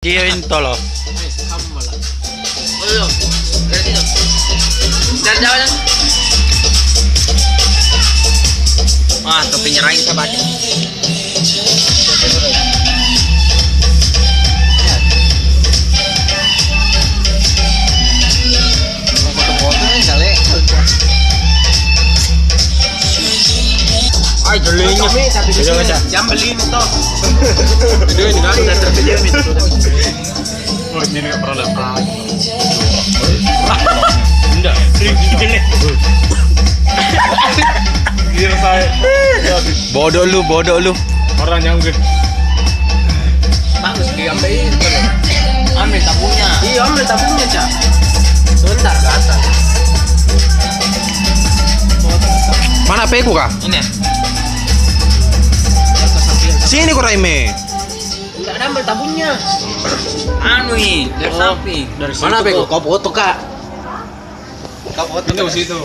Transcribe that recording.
Kirim tolo. Sama lah. Oh, dari situ. Dari jalan. Wah, tuh penyerahin sahabatnya. Ay, jelinya. Jam beli itu. Itu ini kan udah tersedia itu. Oh, ini enggak pernah dapat. Enggak. Jelek. Kira saya. Bodoh lu. Orang yang gue. Bagus diambil itu. Ambil tabungnya. Iya, ambil tabungnya, Cak. Sebentar ke atas. Mana peku kah? Ini. Sini kok Raime. Enggak ada ambil tabungnya. Anu nih, dari sapi. Dari Mana peku? Kau foto, Kak. Kau foto Itu situ.